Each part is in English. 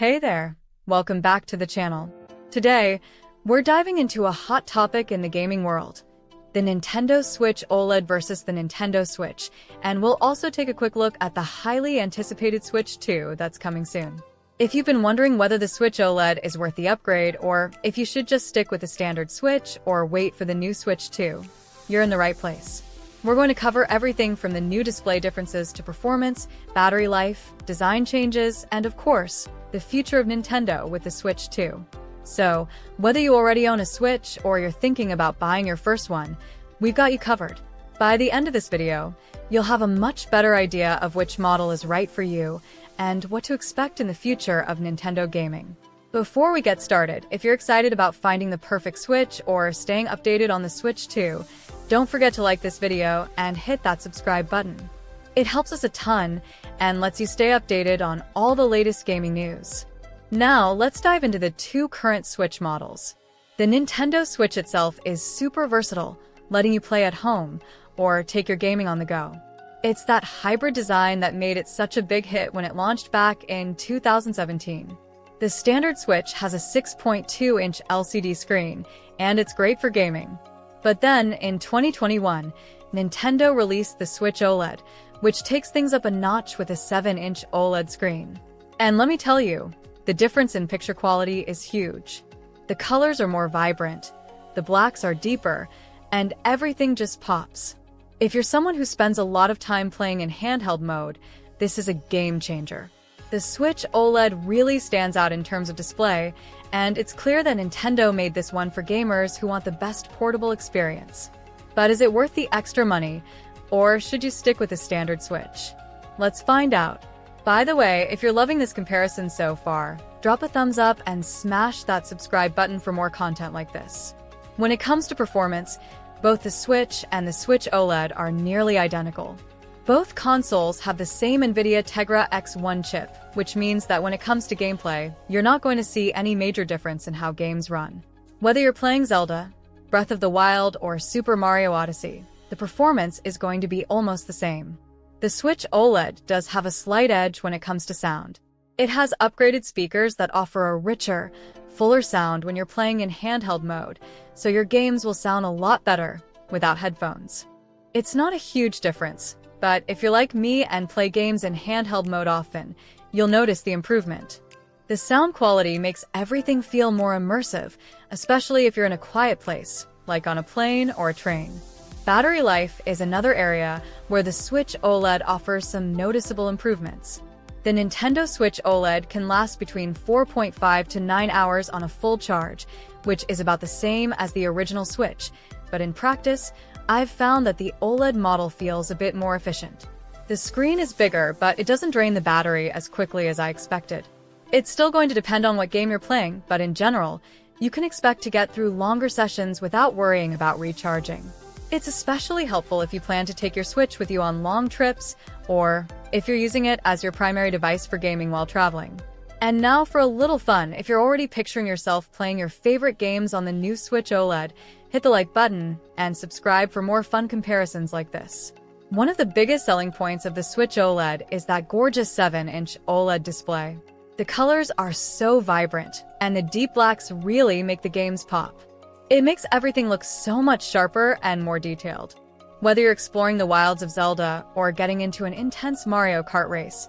Hey there, welcome back to the channel. Today, we're diving into a hot topic in the gaming world, the Nintendo Switch OLED versus the Nintendo Switch, and we'll also take a quick look at the highly anticipated Switch 2 that's coming soon. If you've been wondering whether the Switch OLED is worth the upgrade, or if you should just stick with the standard Switch or wait for the new Switch 2, you're in the right place. We're going to cover everything from the new display differences to performance, battery life, design changes, and of course, the future of Nintendo with the Switch 2. So, whether you already own a Switch or you're thinking about buying your first one, we've got you covered. By the end of this video, you'll have a much better idea of which model is right for you and what to expect in the future of Nintendo gaming. Before we get started, if you're excited about finding the perfect Switch or staying updated on the Switch 2, don't forget to like this video and hit that subscribe button. It helps us a ton and lets you stay updated on all the latest gaming news. Now, let's dive into the two current Switch models. The Nintendo Switch itself is super versatile, letting you play at home or take your gaming on the go. It's that hybrid design that made it such a big hit when it launched back in 2017. The standard Switch has a 6.2-inch LCD screen, and it's great for gaming. But then, in 2021, Nintendo released the Switch OLED, which takes things up a notch with a 7-inch OLED screen. And let me tell you, the difference in picture quality is huge. The colors are more vibrant, the blacks are deeper, and everything just pops. If you're someone who spends a lot of time playing in handheld mode, this is a game changer. The Switch OLED really stands out in terms of display, and it's clear that Nintendo made this one for gamers who want the best portable experience. But is it worth the extra money, or should you stick with the standard Switch? Let's find out. By the way, if you're loving this comparison so far, drop a thumbs up and smash that subscribe button for more content like this. When it comes to performance, both the Switch and the Switch OLED are nearly identical. Both consoles have the same NVIDIA Tegra X1 chip, which means that when it comes to gameplay, you're not going to see any major difference in how games run. Whether you're playing Zelda, Breath of the Wild, or Super Mario Odyssey, the performance is going to be almost the same. The Switch OLED does have a slight edge when it comes to sound. It has upgraded speakers that offer a richer, fuller sound when you're playing in handheld mode, so your games will sound a lot better without headphones. It's not a huge difference, but if you're like me and play games in handheld mode often, you'll notice the improvement. The sound quality makes everything feel more immersive, especially if you're in a quiet place, like on a plane or a train. Battery life is another area where the Switch OLED offers some noticeable improvements. The Nintendo Switch OLED can last between 4.5 to 9 hours on a full charge, which is about the same as the original Switch, but in practice, I've found that the OLED model feels a bit more efficient. The screen is bigger, but it doesn't drain the battery as quickly as I expected. It's still going to depend on what game you're playing, but in general, you can expect to get through longer sessions without worrying about recharging. It's especially helpful if you plan to take your Switch with you on long trips, or if you're using it as your primary device for gaming while traveling. And now for a little fun, if you're already picturing yourself playing your favorite games on the new Switch OLED, hit the like button and subscribe for more fun comparisons like this. One of the biggest selling points of the Switch OLED is that gorgeous 7-inch OLED display. The colors are so vibrant, and the deep blacks really make the games pop. It makes everything look so much sharper and more detailed. Whether you're exploring the wilds of Zelda or getting into an intense Mario Kart race,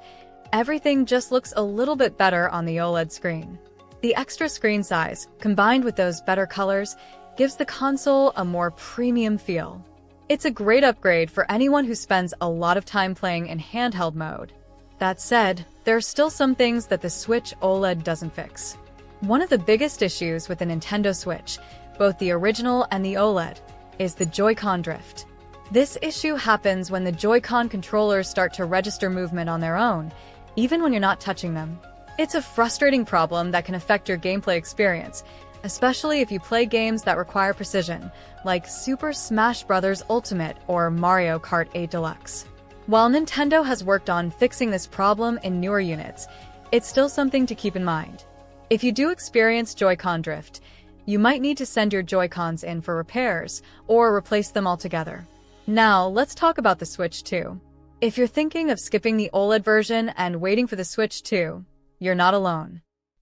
everything just looks a little bit better on the OLED screen. The extra screen size, combined with those better colors, gives the console a more premium feel. It's a great upgrade for anyone who spends a lot of time playing in handheld mode. That said, there are still some things that the Switch OLED doesn't fix. One of the biggest issues with the Nintendo Switch, both the original and the OLED, is the Joy-Con drift. This issue happens when the Joy-Con controllers start to register movement on their own, even when you're not touching them. It's a frustrating problem that can affect your gameplay experience, especially if you play games that require precision, like Super Smash Bros. Ultimate or Mario Kart 8 Deluxe. While Nintendo has worked on fixing this problem in newer units, it's still something to keep in mind. If you do experience Joy-Con drift, you might need to send your Joy-Cons in for repairs or replace them altogether. Now, let's talk about the Switch 2. If you're thinking of skipping the OLED version and waiting for the Switch 2, you're not alone.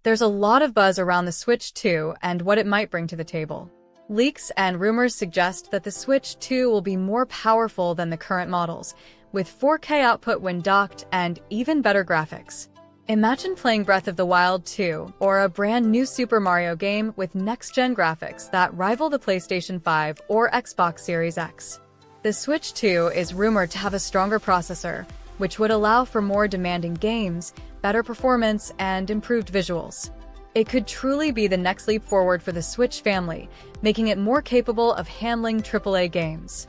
There's a lot of buzz around the Switch 2 and what it might bring to the table. Leaks and rumors suggest that the Switch 2 will be more powerful than the current models, with 4K output when docked and even better graphics. Imagine playing Breath of the Wild 2 or a brand new Super Mario game with next-gen graphics that rival the PlayStation 5 or Xbox Series X. The Switch 2 is rumored to have a stronger processor, which would allow for more demanding games, better performance, and improved visuals. It could truly be the next leap forward for the Switch family, making it more capable of handling AAA games.